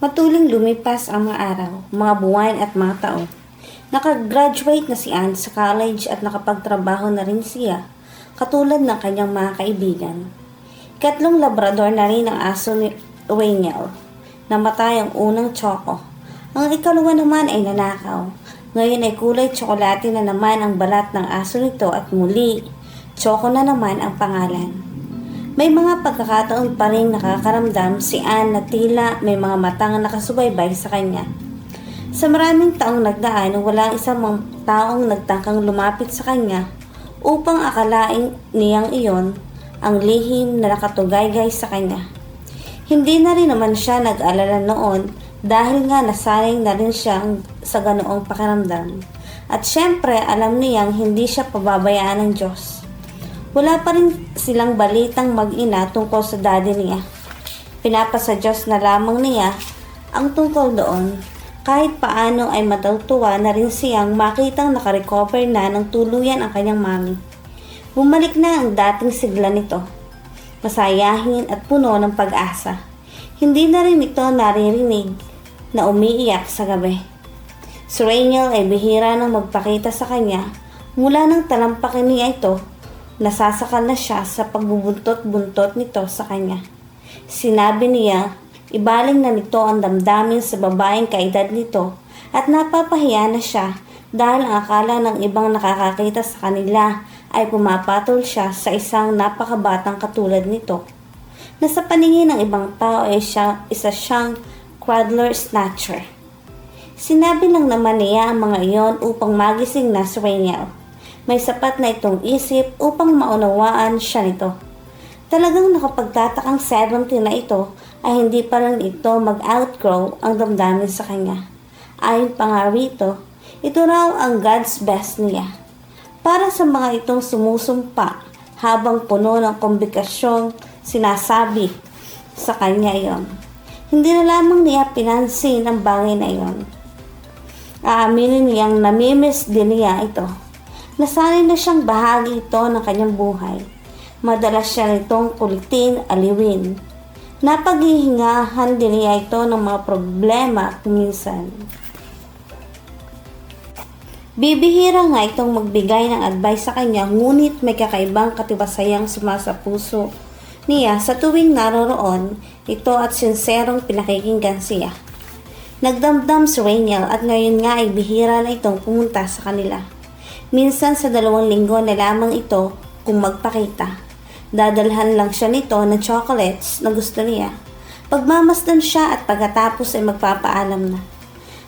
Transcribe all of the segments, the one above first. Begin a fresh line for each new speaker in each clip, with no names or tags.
Matuling lumipas ang mga araw, mga buwan at mga taon. Nakagraduate na si Anne sa college at nakapagtrabaho na rin siya, katulad ng kanyang mga kaibigan. Ikatlong labrador na rin ang aso ni Rainiel. Namatay ang unang Choco. Ang ikalawa naman ay nanakaw. Ngayon ay kulay tsokolate na naman ang balat ng aso nito at muli, Choco na naman ang pangalan. May mga pagkakataon pa rin nakakaramdam si Anne na tila may mga matang nakasubaybay sa kanya. Sa maraming taong nagdaan, walang isang mga taong nagtangkang lumapit sa kanya upang akalain niyang iyon ang lihim na nakatugaygay sa kanya. Hindi na rin naman siya nag-alala noon dahil nga nasanay na rin siya sa ganoong pakiramdam. At syempre alam niyang hindi siya pababayaan ng Diyos. Wala pa rin silang balitang mag-ina tungkol sa daddy niya. Pinapasa Diyos na lamang niya ang tungkol doon. Kahit paano ay matutuwa na rin siyang makitang nakarecover na ng tuluyan ang kanyang mami. Bumalik na ang dating sigla nito. Masayahin at puno ng pag-asa. Hindi na rin ito naririnig na umiiyak sa gabi. Si Rainiel ay bihira nang magpakita sa kanya mula nang talampakin niya ito. Nasasakal na siya sa pagbubuntot-buntot nito sa kanya. Sinabi niya, ibaling na nito ang damdamin sa babaeng kaedad nito at napapahiya na siya dahil ang akala ng ibang nakakakita sa kanila ay pumapatol siya sa isang napakabatang katulad nito, na sa paningin ng ibang tao ay isa siyang cradler snatcher. Sinabi lang naman niya ang mga iyon upang magising na si Rainiel. May sapat na itong isip upang maunawaan siya nito. Talagang nakapagtatakang 70 na ito ay hindi pa rin ito mag-outgrow ang damdamin sa kanya. Ayon pa nga rito, ito raw ang God's best niya. Para sa mga itong sumusumpa habang puno ng kombikasyong sinasabi sa kanya iyon. Hindi na lamang niya pinansin ang bagay na iyon. Aaminin niyang namimiss din niya ito. Nasanay na siyang bahagi ito ng kanyang buhay. Madalas siya nitong kulitin, aliwin. Napaghihingahan din niya ito ng mga problema kuminsan. Bibihira nga itong magbigay ng advice sa kanya, ngunit may kakaibang katiwasayang sumasa puso niya sa tuwing naroroon ito at sinserong pinakikinggan siya. Nagdamdam si Rainiel at ngayon nga ay bihira na itong pumunta sa kanila. Minsan sa 2 linggo na lamang ito kung magpakita. Dadalhan lang siya nito ng chocolates na gusto niya. Pagmamasdan siya at pagkatapos ay magpapaalam na.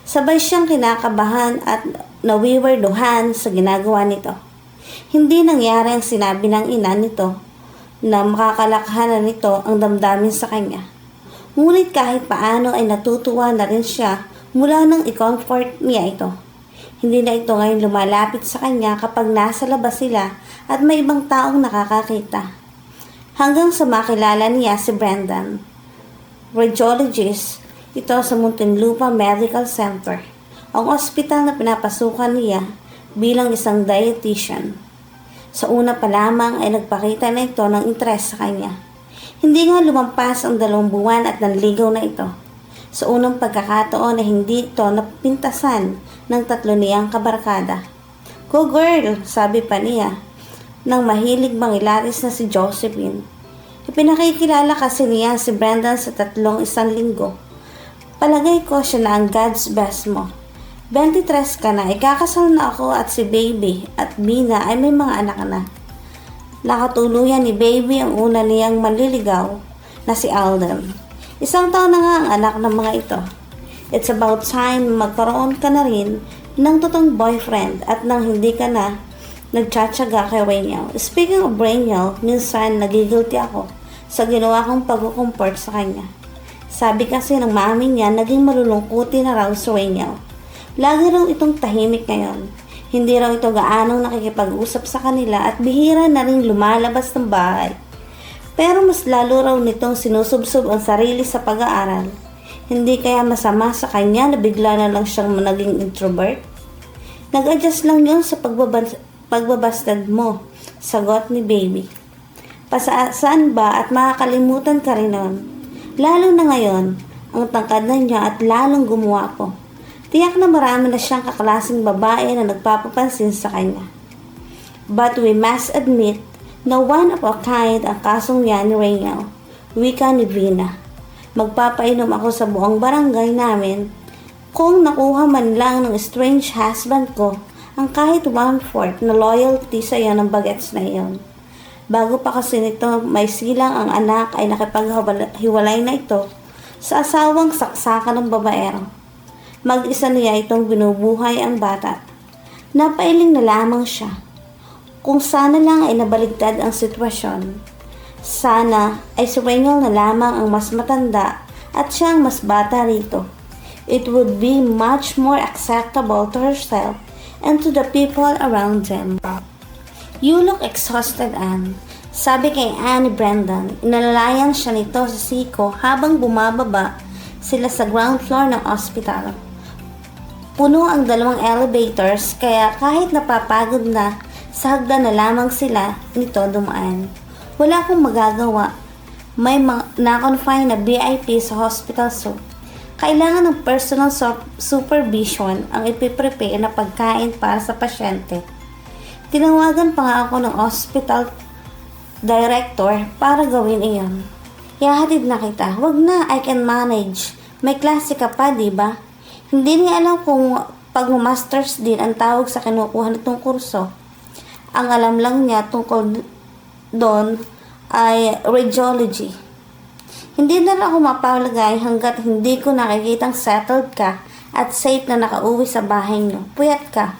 Sabay siyang kinakabahan at nawiwerduhan sa ginagawa nito. Hindi nangyari ang sinabi ng ina nito na makakalakhanan nito ang damdamin sa kanya. Ngunit kahit paano ay natutuwa na rin siya mula nang i-comfort niya ito. Hindi na ito ngayon lumalapit sa kanya kapag nasa labas sila at may ibang taong nakakakita. Hanggang sa makilala niya si Brendan, radiologist ito sa Muntinlupa Medical Center, ang ospital na pinapasukan niya bilang isang dietitian. Sa una pa lamang ay nagpakita na ito ng interes sa kanya. Hindi nga lumampas ang 2 buwan at nanligaw na ito. Sa unang pagkakataon ay hindi ito napintasan ng 3 niyang kabarkada. Go girl, sabi pa niya, nang mahilig mangilatis na si Josephine. Ipinakikilala kasi niya si Brendan sa 3 isang linggo. Palagay ko siya na ang God's best mo. 23 ka na, ikakasal na ako at si Baby at Bina ay may mga anak na. Nakatuluyan ni Baby ang una niyang manliligaw na si Alden. 1 taon na nga ang anak ng mga ito. It's about time magkaroon ka na rin ng totoong boyfriend at nang hindi ka na nagtsatsaga kay Rainiel. Speaking of Rainiel, minsan nagigilty ako sa ginawa kong pag-comfort sa kanya. Sabi kasi ng mami niya, naging malulungkutin na raw si Rainiel. Lagi raw itong tahimik ngayon. Hindi raw ito gaanong nakikipag-usap sa kanila at bihira na rin lumalabas ng bahay. Pero mas lalo raw nitong sinusubsob ang sarili sa pag-aaral. Hindi kaya masama sa kanya na bigla na lang siyang naging introvert? Nag-adjust lang yun sa pagbabastad mo, sagot ni Baby. Pasaan ba at makakalimutan ka rin nun? Lalo na ngayon, ang tangkad na niya at lalong gumuwapo. Tiyak na marami na siyang kaklaseng babae na nagpapapansin sa kanya. But we must admit na one of a kind ang kasong yan ni Rainiel. Wika ni Vina. Magpapainom ako sa buong barangay namin kung nakuha man lang ng strange husband ko ang kahit 1/4 na loyalty sa iyo ng bagets na iyon. Bago pa kasi nito may silang ang anak ay nakipaghiwalay na ito sa asawang saksakan ng babaero. Mag-isa niya itong binubuhay ang bata. Napailing na lamang siya. Kung sana lang ay nabaligtad ang sitwasyon. Sana ay si Rainiel na lamang ang mas matanda at siya ang mas bata rito. It would be much more acceptable to herself and to the people around them. You look exhausted, Anne. Sabi kay Anne ni Brendan, inalalayan siya nito sa siko habang bumababa sila sa ground floor ng ospital. Puno ang dalawang elevators kaya kahit napapagod na, sa hagdan na lamang sila nito dumaan. Wala akong magagawa. May na-confine na VIP sa hospital suite. Kailangan ng personal supervision ang ipiprepare na pagkain para sa pasyente. Tinawagan pa nga ako ng hospital director para gawin iyon. Ihahatid na kita. Wag na, I can manage. May klase ka pa, diba? Hindi niya alam kung pag-masters din ang tawag sa kinukuha nitong kurso. Ang alam lang niya tungkol doon ay radiology. Hindi na lang ako mapalagay hanggat hindi ko nakikitang settled ka at safe na nakauwi sa bahay niyo. Puyat ka.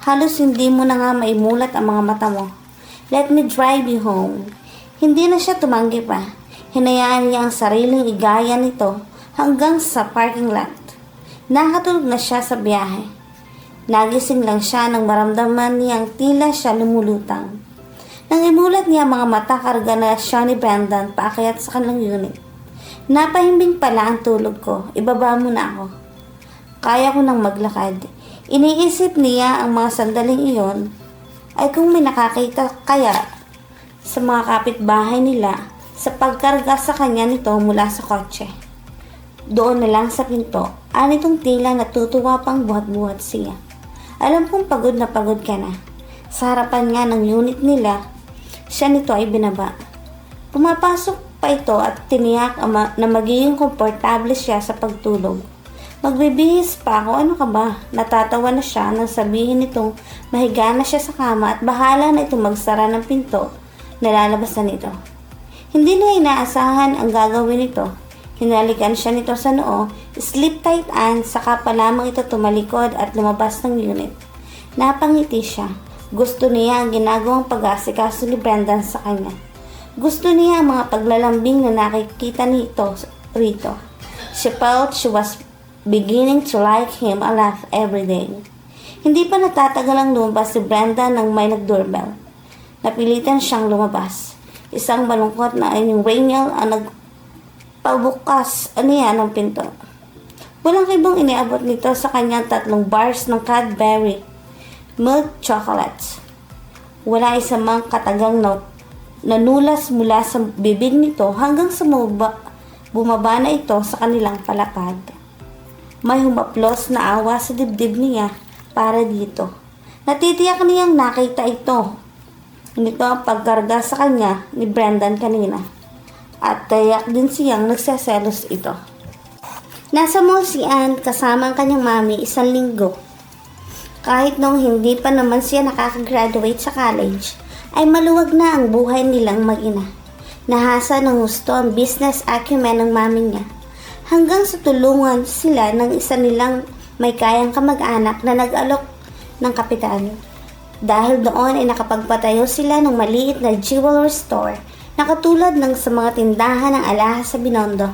Halos hindi mo na nga maimulat ang mga mata mo. Let me drive you home. Hindi na siya tumanggi pa. Hinayaan niya ang sariling igaya nito hanggang sa parking lot. Nakatulog na siya sa biyahe. Nagising lang siya nang maramdaman niyang tila siya lumulutang. Nang imulat niya mga mata, karga na siya ni Brendan paakyat sa kanilang unit. Napahimbing pala ang tulog ko. Ibaba mo na ako. Kaya ko nang maglakad. Iniisip niya ang mga sandaling iyon ay kung may nakakita kaya sa mga kapitbahay nila sa pagkarga sa kanya nito mula sa kotse. Doon na lang sa pinto, anitong tila natutuwa pang buhat-buhat siya. Alam kong pagod na pagod ka na. Sa harapan nga ng unit nila, siya nito ay binaba. Pumapasok pa ito at tiniyak na magiging komportable siya sa pagtulog. Magbibihis pa ako, ano ka ba? Natatawa na siya nang sabihin nitong mahiga na siya sa kama at bahala na itong magsara ng pinto na lalabasan nito. Hindi na inaasahan ang gagawin nito. Hinalikan siya nito sa noo, sleep tight and saka pa lamang ito tumalikod at lumabas ng unit. Napangiti siya. Gusto niya ang ginagawang pag-aasikaso ni Brendan sa kanya. Gusto niya ang mga paglalambing na nakikita nito rito. She felt she was beginning to like him a lot every day. Hindi pa natatagal ang lumabas si Brendan nang may nag-doorbell. Napilitan siyang lumabas. Isang malungkot na ay yung Rainiel ang nagpabukas ng pinto. Walang ibang iniabot nito sa kanyang 3 bars ng Cadbury milk chocolates. Wala isang mang katagang nanulas mula sa bibig nito hanggang sa bumaba na ito sa kanilang palapag. May humaplos na awa sa dibdib niya para dito. Natitiyak niyang nakita ito. Nito ang pagkarga sa kanya ni Brendan kanina. At tayak din siyang nagseselos ito. Nasa mall si Anne kasama ang kanyang mami 1 linggo. Kahit nung hindi pa naman siya nakakagraduate sa college, ay maluwag na ang buhay nilang mag-ina. Nahasa ng gusto ang business acumen ng mami niya. Hanggang sa tulungan sila ng isa nilang may kayang kamag-anak na nag-alok ng kapital. Dahil doon ay nakapagpatayo sila ng maliit na jewelry store na katulad ng sa mga tindahan ng alahas sa Binondo.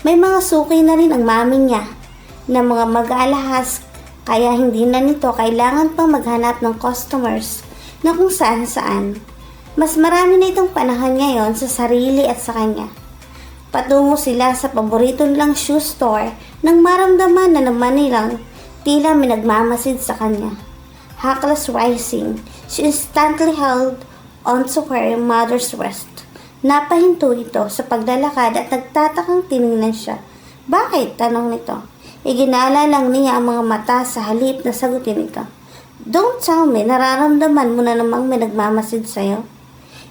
May mga suki na rin ang mami niya na mga mag-alahas kaya hindi na nito kailangan pang maghanap ng customers na kung saan-saan. Mas marami na itong panahon ngayon sa sarili at sa kanya. Patungo sila sa paborito nilang shoe store nang maramdaman na naman nilang tila may nagmamasid sa kanya. Hackles rising, she instantly held onto her mother's wrist. Napahinto ito sa paglalakad at nagtatakang tiningnan siya. Bakit? Tanong nito. Iginala lang niya ang mga mata sa halip na sagutin ito. Don't tell me, nararamdaman mo na namang may nagmamasid sa'yo.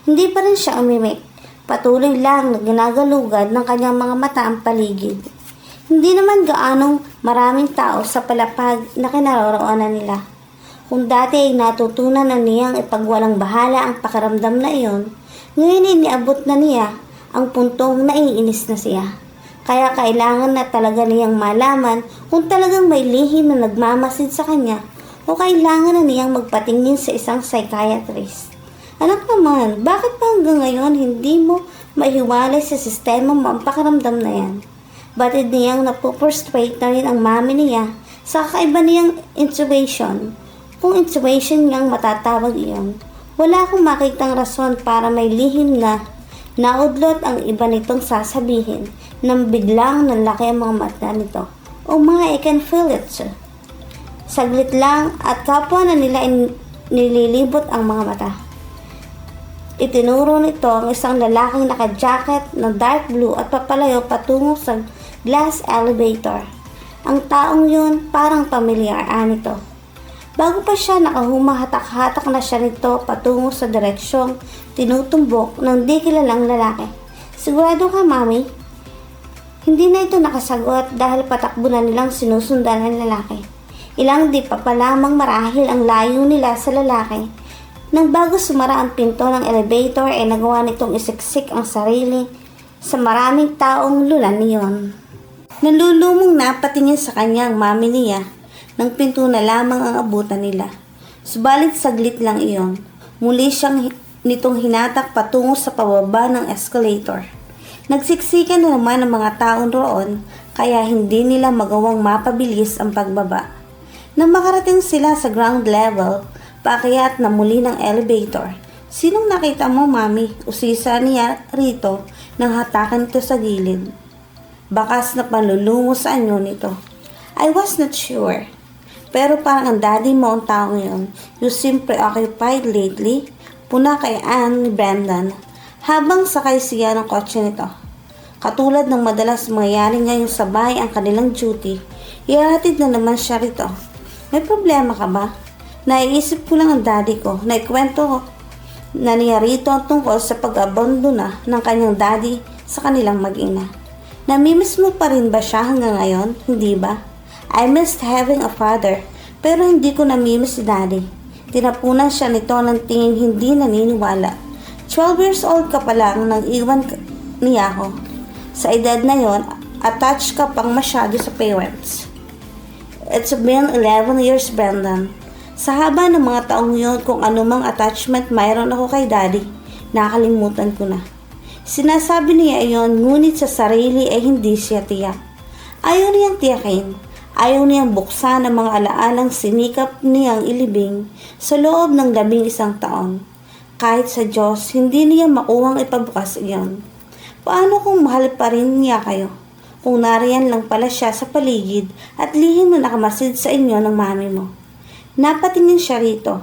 Hindi pa rin siya umimik. Patuloy lang na ginagalugad ng kanyang mga mata ang paligid. Hindi naman gaanong maraming tao sa palapag na kinaroroonan nila. Kung dati ay natutunan na niyang ipagwalang bahala ang pakiramdam na iyon, ngayon ay niabot na niya ang puntong naiinis na siya. Kaya kailangan na talaga niyang malaman kung talagang may lihim na nagmamasid sa kanya o kailangan na niyang magpatingin sa isang psychiatrist. Anak naman, bakit pa hanggang ngayon hindi mo maihiwalay sa sistema mo ang pakiramdam na yan? Batid niyang napuprostrate na rin ang mami niya sa kakaiba niyang intuition. Kung intuition niyang matatawag iyon, wala akong makitang rason para may lihim na naudlot ang iba nitong sasabihin nang biglang nalaki ang mga mata nito. Oh my, I can feel it, sir. Saglit lang at kapwa na nila nililibot ang mga mata. Itinuro nito ang isang lalaking naka-jacket na dark blue at papalayo patungo sa glass elevator. Ang taong yun parang pamilyar, nito. Bago pa siya nakahumahatak-hatak na siya nito patungo sa direksyong tinutumbok ng di kilalang lalaki. Sigurado ka, mami? Hindi na ito nakasagot dahil patakbo na nilang sinusundan ng lalaki. Ilang di pa lamang marahil ang layo nila sa lalaki. Nang bago sumara ang pinto ng elevator ay nagawa nitong isiksik ang sarili sa maraming taong lulan niyon. Nalulumong na patingin sa kanya ang mami niya nang pinto na lamang ang abutan nila. Subalit saglit lang iyon. Muli siyang nitong hinatak patungo sa pababa ng escalator. Nagsiksikan na naman ang mga taon roon kaya hindi nila magawang mapabilis ang pagbaba. Nang makarating sila sa ground level, paakyat na muli ng elevator. Sinong nakita mo, mami? Usisa niya rito nang hatakan ito sa gilid. Bakas na panlulungo sa anyo nito. I was not sure. Pero parang ang daddy mo ang taong yun. You seem preoccupied lately. Puna kay Anne ni Brendan habang sakay siya ng kotse nito. Katulad ng madalas mangyayari ngayong sabay ang kanilang duty, ihahatid na naman siya rito. May problema ka ba? Naiisip ko lang ang daddy ko. Naikwento na niya rito ang tungkol sa pag-abandona ng kanyang daddy sa kanilang mag-ina. Namimiss mo pa rin ba siya hanggang ngayon? Hindi ba? I missed having a father, pero hindi ko namimiss si daddy. Tinapunan siya nito ng tingin hindi naniniwala. 12 years old ka pa lang nang iwan niya ako. Sa edad na yon, attached ka pang masyado sa parents. It's been 11 years, Brendan. Sa haba ng mga taong yun, kung anumang attachment mayroon ako kay daddy, nakalimutan ko na. Sinasabi niya iyon, ngunit sa sarili ay hindi siya tiyak. Ayaw niyang tiyakin. Ayaw niyang buksan ang mga alaalang sinikap niyang ilibing sa loob ng 11 taon. Kahit sa Diyos, hindi niya makuhang ipabukas iyon. Paano kung mahal pa rin niya kayo? Kung nariyan lang pala siya sa paligid at lihim na nakamasid sa inyo ng mami mo. Napatingin siya rito.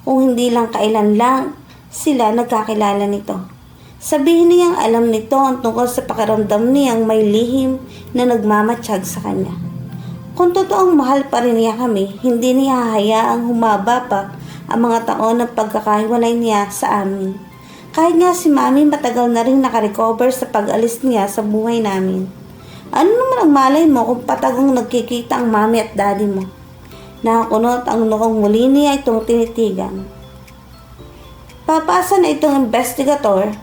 Kung hindi lang kailan lang sila nagkakilala nito. Sabihin niyang alam nito ang tungkol sa pakiramdam niyang may lihim na nagmamatsyag sa kanya. Kung totoong mahal pa rin niya kami, hindi niya hahayaang humaba pa ang mga taon ng pagkakahiwalay niya sa amin. Kahit nga si mami matagal na rin nakarecover sa pag-alis niya sa buhay namin. Ano naman ang malay mo kung patagong nagkikita ang mami at daddy mo? Nakakunot ang noong muli niya itong tinitigan. Papasa na itong investigator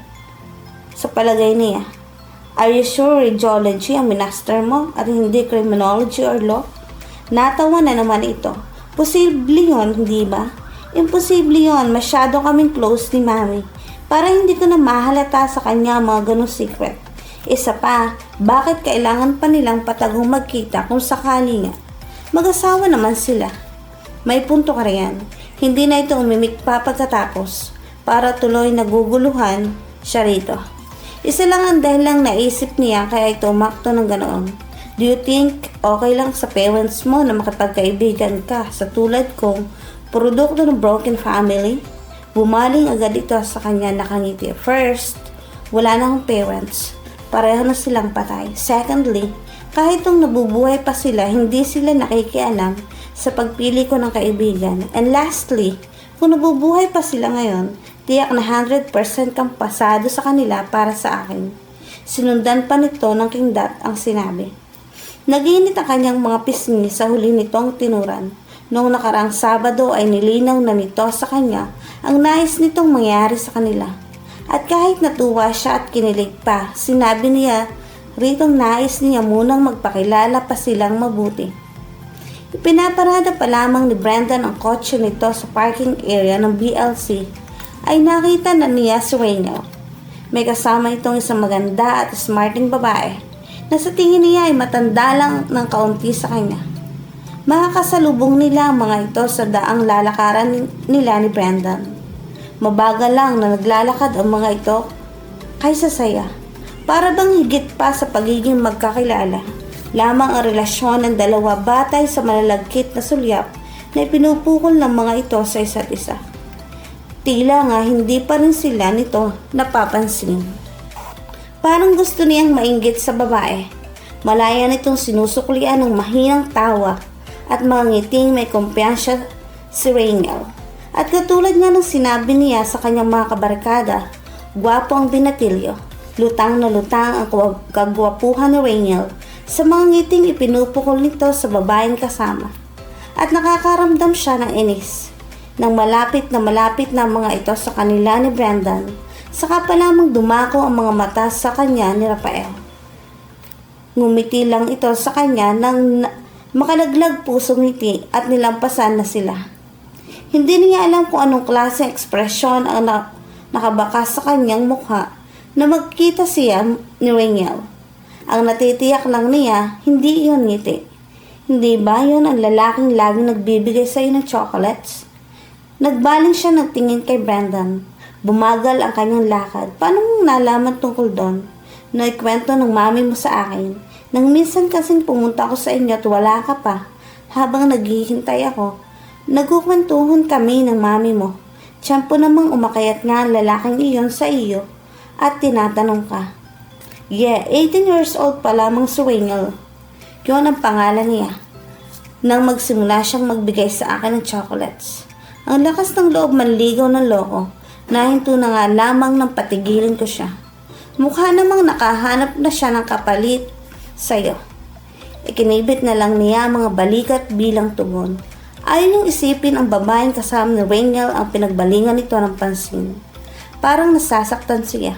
sa palagay niya. Are you sure radiology ang minaster mo at hindi criminology or law? Natawa na naman ito. Posible yun, hindi ba? Imposible yun. Masyado kaming close ni mami. Para hindi ko na mahalata sa kanya ang mga ganong secret. Isa pa, bakit kailangan pa nilang patagong magkita kung sakali nga? Mag-asawa naman sila. May punto ka riyan. Hindi na ito umimik pa pagkatapos. Para tuloy naguguluhan siya rito. Isa lang ang dahilang naisip niya kaya ito umakto ng ganoon. Do you think okay lang sa parents mo na makipagkaibigan ka sa tulad kong produkto ng broken family? Bumaling agad ito sa kanya nakangiti. First, wala na akong parents. Pareho na silang patay. Secondly, Kahit nung nabubuhay pa sila, hindi sila nakikialam sa pagpili ko ng kaibigan. And lastly, kung nabubuhay pa sila ngayon, tiyak na 100% kang pasado sa kanila para sa akin. Sinundan pa nito ng King Dot ang sinabi. Naginit ang kanyang mga pisngi sa huli nitong tinuran. Noong nakaraang Sabado ay nilinaw na nito sa kanya ang nais nitong mangyari sa kanila. At kahit natuwa siya at kinilig pa, sinabi niya ritong nais niya munang magpakilala pa silang mabuti. Ipinaparada pa lamang ni Brendan ang kotse nito sa parking area ng BLC ay nakita na niya si Raynel. May kasama itong isang maganda at smarting babae na sa tingin niya ay matanda lang ng kaunti sa kanya. Makakasalubong nila ang mga ito sa daang lalakaran nila ni Brendan. Mabagal lang na naglalakad ang mga ito kaysa saya. Para bang higit pa sa pagiging magkakilala, lamang ang relasyon ng dalawa batay sa malalagkit na sulyap na ipinupukol ng mga ito sa isa't isa. Tila nga hindi pa rin sila nito napapansin. Parang gusto niyang mainggit sa babae. Malaya nitong sinusuklian ng mahinang tawa at mga ngiting may kumpiyansya si Raynel. At katulad nga ng sinabi niya sa kanyang mga kabarkada, gwapo ang binatilyo. Lutang na lutang ang kagwapuhan ni Raynel sa mga ngiting ipinupukol nito sa babaeng kasama. At nakakaramdam siya ng inis. Nang malapit na mga ito sa kanila ni Brendan, saka pa lamang dumako ang mga mata sa kanya ni Rafael. Ngumiti lang ito sa kanya nang makalaglag pusong ngiti at nilampasan na sila. Hindi niya alam kung anong klaseng ekspresyon ang nakabakas sa kanyang mukha na magkita siya ni Raynel. Ang natitiyak lang niya, hindi iyon ngiti. Hindi ba yun ang lalaking laging nagbibigay sa iyo ng chocolates? Nagbaling siya ng tingin kay Brendan. Bumagal ang kanyang lakad. Paano mong nalaman tungkol doon? Naikwento ng mami mo sa akin. Nang minsan kasing pumunta ako sa inyo at wala ka pa. Habang naghihintay ako, nagkukwentuhan kami ng mami mo. Tiyempo namang umakayat nga ang lalaking iyon sa iyo at tinatanong ka. Yeah, 18 years old pa lamang si Raynel. Yun ang pangalan niya. Nang magsimula siyang magbigay sa akin ng chocolates. Ang lakas ng loob manligaw ng loko. Nahinto na nga lamang ng patigilin ko siya. Mukha namang nakahanap na siya ng kapalit sa'yo. Ikinibit na lang niya ang mga balikat bilang tugon. Ayaw niyang isipin ang babaeng kasama ni Raynel ang pinagbalingan nito ng pansin. Parang nasasaktan siya.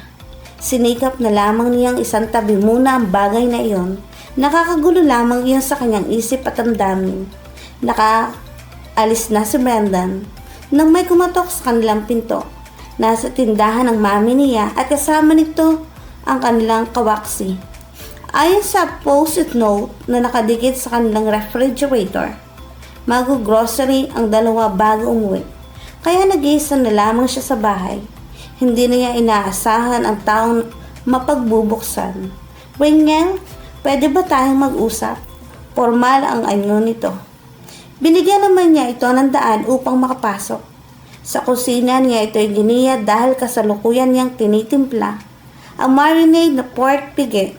Sinikap na lamang niyang isang tabi muna ang bagay na iyon. Nakakagulo lamang iyon sa kanyang isip at damdamin. Nakaalis na si Brendan nang may kumatok sa kanilang pinto. Nasa tindahan ng mami niya at kasama nito ang kanilang kawaksi. Ayon sa post-it note na nakadikit sa kanilang refrigerator, mag-grocery ang dalawa bago umuwi. Kaya nag-iisa na lamang siya sa bahay. Hindi na niya inaasahan ang taong mapagbubuksan. Raynel, pwede ba tayong mag-usap? Formal ang anyo nito. Binigyan naman niya ito ng daan upang makapasok. Sa kusina niya ito'y giniya dahil kasalukuyan niyang tinitimpla ang marinade na pork pigi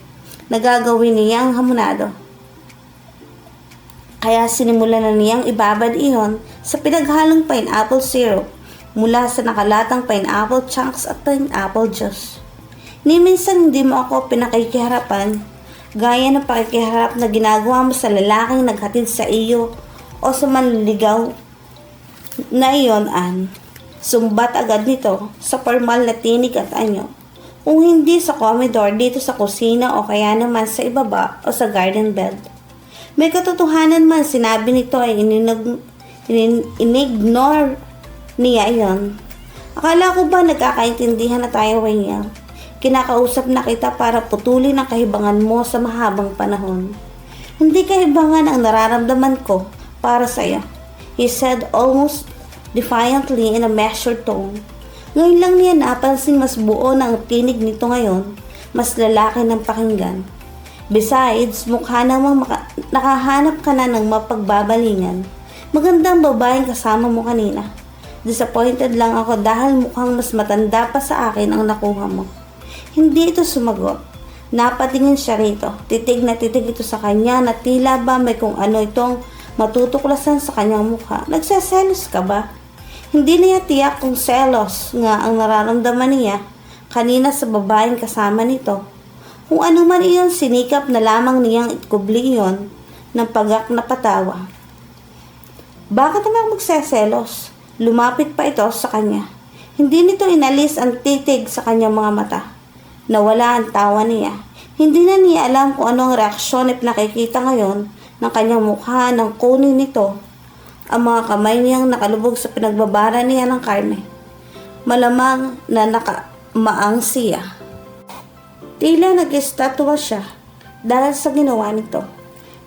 na gagawin niyang hamonado. Kaya sinimulan na niyang ibabad iyon sa pinaghalong pineapple syrup mula sa nakalatang pineapple chunks at pineapple juice. Ni minsan hindi mo ako pinakikiharapan gaya ng pakikiharap na ginagawa mo sa lalaking naghatid sa iyo o sa manliligaw na iyon, Ann. Sumbat agad nito sa formal na tinig at anyo. Kung hindi sa comedor dito sa kusina o kaya naman sa ibaba o sa garden bed. May katotohanan man sinabi nito ay inignore niya iyon. Akala ko ba nagkakaintindihan na tayo, Raynel? Kinakausap na kita para putulin ang kahibangan mo sa mahabang panahon. Hindi kahibangan ang nararamdaman ko para sa iyo, he said almost defiantly in a measured tone. Ngayon lang niya napansin mas buo na ang tinig nito ngayon, mas lalaki ng pakinggan. Besides, mukha namang nakahanap ka na ng mapagbabalingan. Magandang babaeng kasama mo kanina. Disappointed lang ako dahil mukhang mas matanda pa sa akin ang nakuha mo. Hindi ito sumagot. Napatingin siya rito. Titig na titig ito sa kanya na tila ba may kung ano itong matutuklasan sa kanyang mukha. Nagseselos ka ba? Hindi niya tiyak kung selos nga ang nararamdaman niya kanina sa babaeng kasama nito. Kung ano man iyon, sinikap na lamang niyang itkubli iyon ng pagak na patawa. Bakit naman magseselos? Lumapit pa ito sa kanya. Hindi nito inalis ang titig sa kanyang mga mata. Nawala ang tawa niya. Hindi na niya alam kung anong reaksyon at nakikita ngayon ng kanyang mukha nang kunin nito ang mga kamay niyang nakalubog sa pinagbabara niya ng karne. Malamang na nakamaang siya. Tila nag-estatwa siya dahil sa ginawa nito.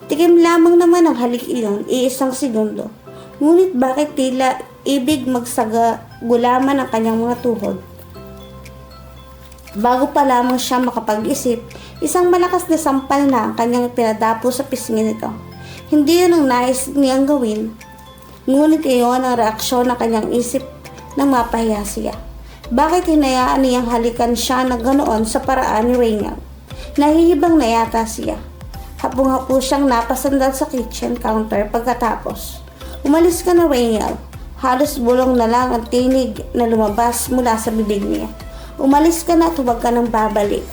Tikim lamang naman ang halik iyon, iisang segundo. Ngunit bakit tila ibig magsagulaman ang kanyang mga tuhod? Bago pa lamang siya makapag-isip, isang malakas na sampal na ang kanyang pinadapo sa pisngi nito. Hindi yun ang nais niyang gawin, ngunit iyon ang reaksyon ng kanyang isip nang mapahiya siya. Bakit hinayaan niyang halikan siya na ganoon sa paraan ni Reynald? Nahihibang na yata siya. Hapong-hapo siyang napasandal sa kitchen counter pagkatapos. Umalis ka na, Reynald. Halos bulong na lang ang tinig na lumabas mula sa bibig niya. Umalis ka na at huwag ka nang babalik.